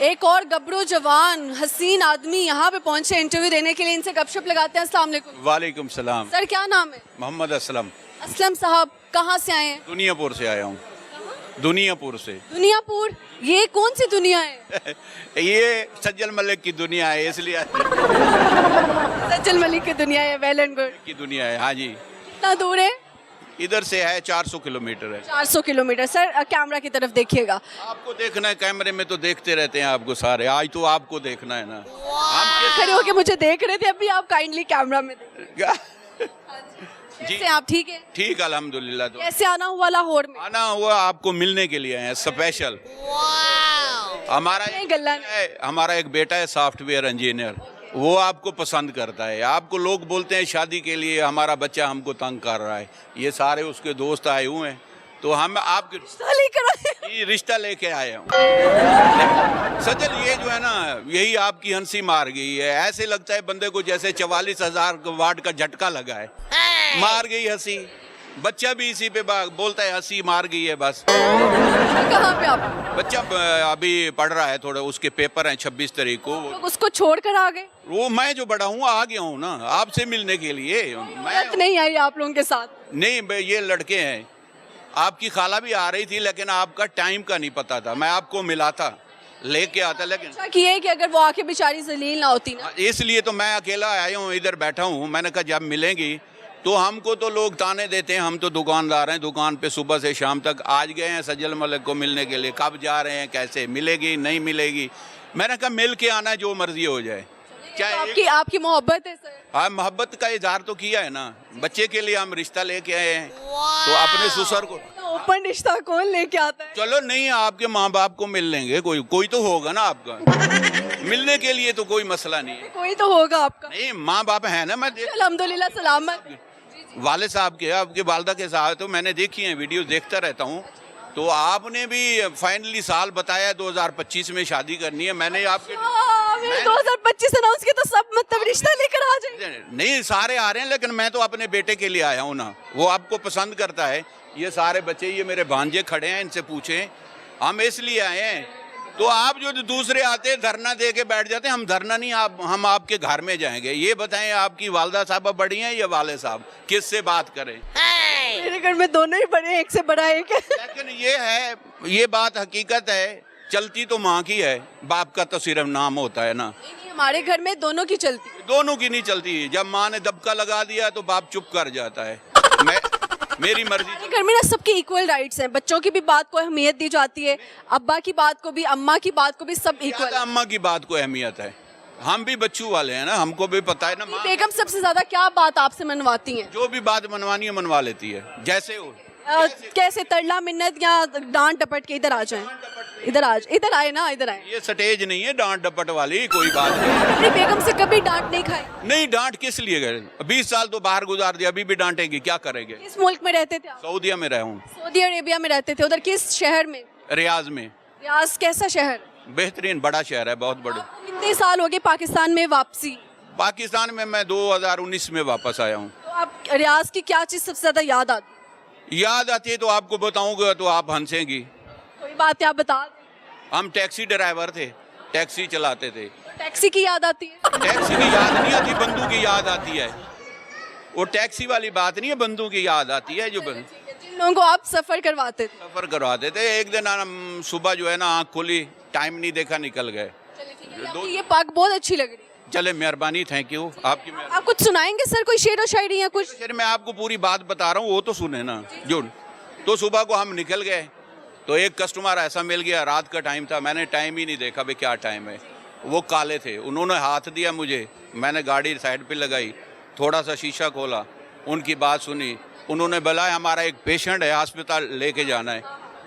एक और गबरू जवान हसीन आदमी यहाँ पे पहुंचे इंटरव्यू देने के लिए, इनसे गपशप लगाते हैं। अस्सलाम वालेकुम। वालेकुम सलाम। सर क्या नाम है? मोहम्मद असलम। असलम साहब कहाँ से आए हैं? दुनियापुर से आया हूँ। दुनियापुर से। दुनियापुर, ये कौन सी दुनिया है? ये सज्जल मलिक की दुनिया है, इसलिए सज्जल मलिक की दुनिया है। Well and good. की दुनिया है। हाँ जी। कितना दूर है? इधर से है 400 किलोमीटर है। 400 किलोमीटर। सर कैमरा की तरफ देखिएगा। आपको देखना है, कैमरे में तो देखते रहते हैं आपको सारे, आज तो आपको देखना है ना। हम खड़े होके मुझे देख रहे थे, अभी आप काइंडली कैमरा में देखिए। जी कैसे आप? ठीक है? ठीक, अल्हम्दुलिल्लाह। तो कैसे आना हुआ लाहौर में? आना हुआ आपको मिलने के लिए है स्पेशल। हमारा एक बेटा है सॉफ्टवेयर इंजीनियर, वो आपको पसंद करता है। आपको लोग बोलते हैं शादी के लिए हमारा बच्चा हमको तंग कर रहा है, ये सारे उसके दोस्त आए हुए हैं, तो हम आपके रिश्ता लेके आए हूँ। सजल ये जो है ना, यही आपकी हंसी मार गई है। ऐसे लगता है बंदे को जैसे 44,000 वाट का झटका लगा है। मार गई हंसी। बच्चा भी इसी पे बोलता है हंसी मार गई है बस। कहाँ पे आप? बच्चा अभी पढ़ रहा है, थोड़ा उसके पेपर हैं 26 तारीख को। लोग उसको छोड़ कर आ गए? वो मैं जो बड़ा हूँ आ गया हूँ ना आपसे मिलने के लिए। मैं नहीं आई आप लोगों के साथ? नहीं, ये लड़के हैं। आपकी खाला भी आ रही थी, लेकिन आपका टाइम का नहीं पता था। मैं आपको मिला था, लेके आता, लेकिन अच्छा किए कि अगर वो आके बेचारी जलील ना होती ना। इसलिए तो मैं अकेला आया हूँ, इधर बैठा हूँ। मैंने कहा जब मिलेंगी तो हमको तो लोग ताने देते हैं, हम तो दुकानदार हैं, दुकान पे सुबह से शाम तक। आज गए हैं सज्जल मलिक को मिलने के लिए, कब जा रहे हैं, कैसे मिलेगी नहीं मिलेगी। मैंने कहा मिल के आना, जो मर्जी हो जाए। चाहे आपकी मोहब्बत है सर? हाँ, मोहब्बत का इजहार तो किया है ना। बच्चे के लिए हम रिश्ता लेके आए हैं, तो अपने ससुर को। ओपन रिश्ता कौन लेके आता है? चलो नहीं, आपके माँ बाप को मिल लेंगे, कोई तो होगा ना आपका। मिलने के लिए तो कोई मसला नहीं है। कोई तो होगा आपका। नहीं, माँ बाप है ना। मैं अल्हम्दुलिल्लाह सलामत। वाले साहब के, आपके वालदा के साथ तो मैंने देखी है, वीडियो देखता रहता हूँ। तो आपने भी फाइनली साल बताया 2025 में शादी करनी है। मैंने आपके 2025 अनाउंस किया, तो सब मतलब रिश्ता लेकर आ जाए। नहीं, सारे आ रहे हैं, लेकिन मैं तो अपने बेटे के लिए आया हूँ ना। वो आपको पसंद करता है। ये सारे बच्चे, ये मेरे भांजे खड़े हैं, इनसे पूछें, हम इसलिए आए हैं। तो आप जो दूसरे आते हैं धरना दे के बैठ जाते हैं, हम धरना नहीं, हम आपके घर में जाएंगे। ये बताएं, आपकी वालदा साहब बड़ी हैं या वाले साहब, किससे बात करें? मेरे घर में दोनों ही बड़े, एक से बड़ा एक है। लेकिन ये है, ये बात हकीकत है, चलती तो माँ की है, बाप का तो सिर्फ नाम होता है ना। नहीं, हमारे घर में दोनों की चलती है। दोनों की नहीं चलती। जब माँ ने दबका लगा दिया तो बाप चुप कर जाता है। मेरी मर्जी। घर में ना सबके इक्वल राइट्स हैं। बच्चों की भी बात को अहमियत दी जाती है, अब्बा की बात को भी, अम्मा की बात को भी, सब इक्वल। अम्मा की बात को अहमियत है। हम भी बच्चों वाले हैं ना, हमको भी पता है ना। बेगम सबसे ज्यादा क्या बात आपसे मनवाती हैं? जो भी बात मनवानी है मनवा लेती है, जैसे हो। कैसे तरला मिन्नत या डांट डपट के? इधर आ जाएं, इधर आए ना, इधर आए। ये स्टेज नहीं है डांट डपट वाली, कोई बात नहीं। अपनी बेगम से कभी डांट नहीं खाई? नहीं, डांट किस लिए गए? 20 साल तो बाहर गुजार दिया, अभी भी डांटेगी, क्या करेंगे? किस मुल्क में रहते थे आप? सऊदीया में रहा हूँ। सऊदी अरेबिया में रहते थे। उधर किस शहर में? रियाज में। रियाज कैसा शहर? बेहतरीन, बड़ा शहर है, बहुत बड़ा। कितने साल हो गए पाकिस्तान में वापसी? पाकिस्तान में मैं 2019 में वापस आया हूँ। तो आप रियाज की क्या चीज सबसे ज्यादा याद आती? याद आती है तो आपको बताऊंगा तो आप हंसेंगी। कोई बात है, आप बता दें। हम टैक्सी ड्राइवर थे, टैक्सी चलाते थे। टैक्सी की याद आती है? टैक्सी की याद नहीं आती, बंदूक की याद आती है। वो टैक्सी वाली बात नहीं है, बंदूक की याद आती है। जिन लोगों को आप सफर करवाते थे? सफर करवाते थे। एक दिन हम सुबह जो है ना, आँख खोली, टाइम नहीं देखा, निकल गए। ये पग बहुत अच्छी लग रही है। चले, मेहरबानी, थैंक यू आपकी। आप कुछ सुनाएंगे सर, कोई शेर व शायरी या कुछ? सर मैं आपको पूरी बात बता रहा हूँ, वो तो सुने ना। जो तो सुबह को हम निकल गए, तो एक कस्टमर ऐसा मिल गया, रात का टाइम था, मैंने टाइम ही नहीं देखा भाई क्या टाइम है। वो काले थे, उन्होंने हाथ दिया मुझे, मैंने गाड़ी साइड पे लगाई, थोड़ा सा शीशा खोला, उनकी बात सुनी। उन्होंने बुलाया, हमारा एक पेशेंट है, अस्पताल लेके जाना है।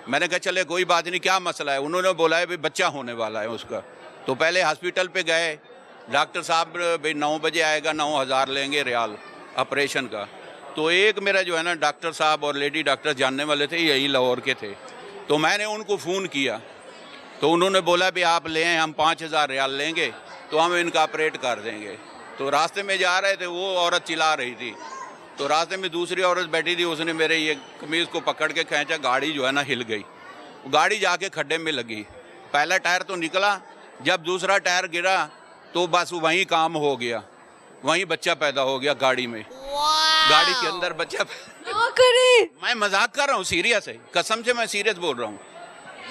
मैंने कहा चले कोई बात नहीं, क्या मसला है? उन्होंने बोला है भाई बच्चा होने वाला है उसका। तो पहले हॉस्पिटल पे गए, डॉक्टर साहब भाई 9 बजे आएगा, 9,000 लेंगे रियाल ऑपरेशन का। तो एक मेरा जो है ना डॉक्टर साहब और लेडी डॉक्टर जानने वाले थे, यही लाहौर के थे। तो मैंने उनको फ़ोन किया, तो उन्होंने बोला भी आप ले आएँ, हम 5,000 रियाल लेंगे, तो हम इनका ऑपरेट कर देंगे। तो रास्ते में जा रहे थे, वो औरत चिल्ला रही थी, तो रास्ते में दूसरी औरत बैठी थी, उसने मेरे ये कमीज़ को पकड़ के खींचा, गाड़ी जो है ना हिल गई, गाड़ी जाके खड्डे में लगी। पहला टायर तो निकला, जब दूसरा टायर गिरा तो बस वहीं काम हो गया, वहीं बच्चा पैदा हो गया गाड़ी में, गाड़ी के अंदर बच्चा। ना करे, मैं मजाक कर रहा हूँ, सीरियस है, कसम से मैं सीरियस बोल रहा हूँ।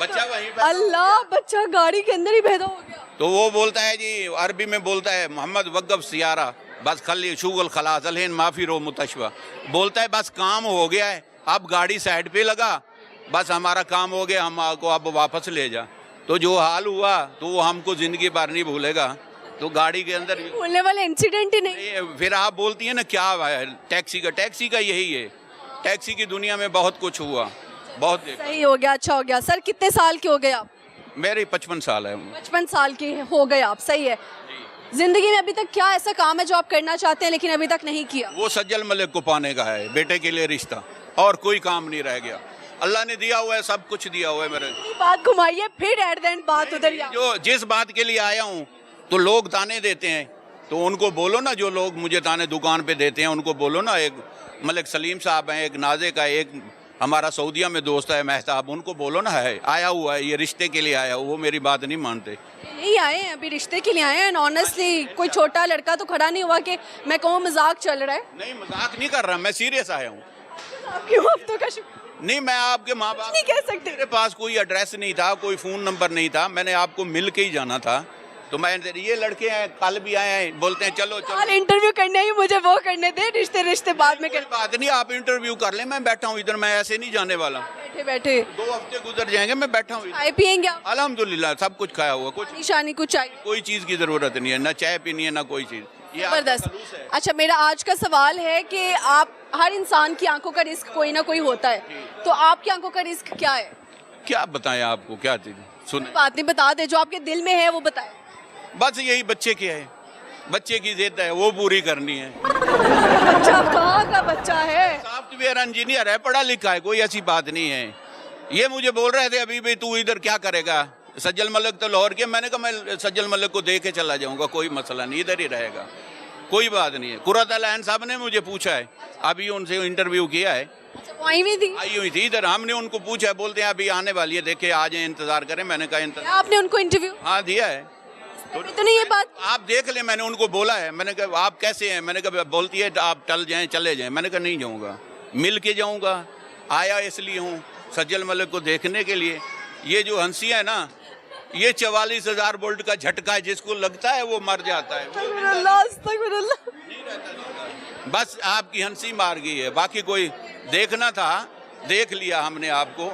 बच्चा वहीं पैदा हो अल्लाह, बच्चा गाड़ी के अंदर ही पैदा हो गया। तो वो बोलता है जी, अरबी में बोलता है मोहम्मद वक़्फ़ सियारा बस खली शुगल खलास अलहन माफ़ी रो मुतशवा, बोलता है बस काम हो गया है, अब गाड़ी साइड पे लगा, बस हमारा काम हो गया, हम आपको अब वापस ले जा। तो जो हाल हुआ तो वो हमको ज़िंदगी भर नहीं भूलेगा। तो गाड़ी के अंदर बोलने वाले इंसिडेंट ही नहीं। फिर आप बोलती है ना क्या है टैक्सी का यही है, टैक्सी की दुनिया में बहुत कुछ हुआ, बहुत। सही हो गया, अच्छा हो गया। सर कितने साल के हो गए आप? मेरे 55 साल है। 55 साल के हो गए आप, सही है। जिंदगी में अभी तक क्या ऐसा काम है जो आप करना चाहते हैं लेकिन अभी तक नहीं किया? वो सज्जल मलिक को पाने का है, बेटे के लिए रिश्ता, और कोई काम नहीं रह गया। अल्लाह ने दिया हुआ है, सब कुछ दिया हुआ है मेरे। बात घुमाइए फिर एट द एंड बात उधर ही आ- जो जिस बात के लिए आया हूँ तो लोग ताने देते हैं, तो उनको बोलो ना, जो लोग मुझे ताने दुकान पे देते हैं उनको बोलो ना, एक मलिक सलीम साहब हैं, एक नाजे का, एक हमारा सऊदीया में दोस्त है मेहताब, उनको बोलो ना है आया हुआ है, ये रिश्ते के लिए आया, वो मेरी बात नहीं मानते। नहीं आए हैं, अभी रिश्ते के लिए आए हैं। ऑनेस्टली कोई छोटा लड़का तो खड़ा नहीं हुआ कि मैं कहूँ मजाक चल रहा है। नहीं, मजाक नहीं कर रहा, मैं सीरियस आया हूँ। आपके हफ्तों का शुक्र नहीं, मैं आपके माँ बाप नहीं कह सकते। मेरे पास कोई एड्रेस नहीं था, कोई फ़ोन नंबर नहीं था, मैंने आपको मिल के ही जाना था। तो मैं, ये लड़के हैं कल भी आए हैं, बोलते हैं चलो हाल चलो। इंटरव्यू करने ही मुझे वो करने दे, रिश्ते रिश्ते बाद में कोई कर। बात नहीं, आप इंटरव्यू कर लें, मैं बैठा हूँ इधर, मैं ऐसे नहीं जाने वाला। बैठे बैठे 2 हफ्ते गुजर जाएंगे, मैं बैठा हूँ इधर। खाए पियेंगे आप? अल्हम्दुलिल्लाह सब कुछ खाया हुआ, कुछ निशानी कुछ चाहिए? कोई चीज़ की ज़रूरत नहीं है, ना चाय पीनी है ना कोई चीज़। ये आपका जबरदस्त। खलूस है। अच्छा, मेरा आज का सवाल है कि आप, हर इंसान की आंखों का रिस्क कोई ना कोई होता है, तो आपकी आंखों का रिस्क क्या है? क्या बताएं आपको, क्या चीज़ सुने? बात नहीं, बता दे, जो आपके दिल में है वो बताए। बस यही बच्चे की है, बच्चे की जिद है, वो पूरी करनी है। बच्चा कहाँ का बच्चा है? सॉफ्टवेयर इंजीनियर है, पढ़ा लिखा है, कोई ऐसी बात नहीं है। ये मुझे बोल रहे थे अभी भी, तू इधर क्या करेगा, सज्जल मलिक तो लाहौर के। मैंने कहा मैं सज्जल मलिक को दे के चला जाऊंगा, कोई मसला नहीं, इधर ही रहेगा, कोई बात नहीं है। कुर्रत अलैन साहब ने मुझे पूछा है, अभी उनसे इंटरव्यू किया है, अच्छा, वो आई हुई थी? आई हुई थी इधर, हमने उनको पूछा है, बोलते हैं अभी आने वाली है, देखे आ जाए, इंतजार करें। मैंने कहा क्या आपने उनको इंटरव्यू हाँ दिया है। तो नहीं ये बात? आप देख लें, मैंने उनको बोला है, मैंने कहा आप कैसे हैं, मैंने कहा, बोलती है आप टल जाएं चले जाएं। मैंने कहा नहीं जाऊंगा, मिल के जाऊंगा, आया इसलिए हूँ सज्जल मलिक को देखने के लिए। ये जो हंसी है ना, ये 44,000 वोल्ट का झटका है, जिसको लगता है वो मर जाता है, अस्तगफिरुल्लाह, अस्तगफिरुल्लाह। बस आपकी हंसी मार गई है, बाकी कोई देखना था, देख लिया हमने आपको,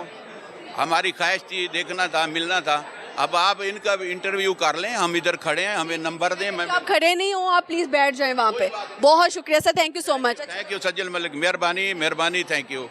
हमारी ख्वाहिश थी देखना था, मिलना था। अब आप इनका इंटरव्यू कर लें, हम इधर खड़े हैं, हमें नंबर दें। मैं आप खड़े नहीं हो, आप प्लीज बैठ जाएं वहाँ पे। बहुत शुक्रिया sir, thank you so much. Thank you सज्जल मलिक, मेहरबानी मेहरबानी, थैंक यू।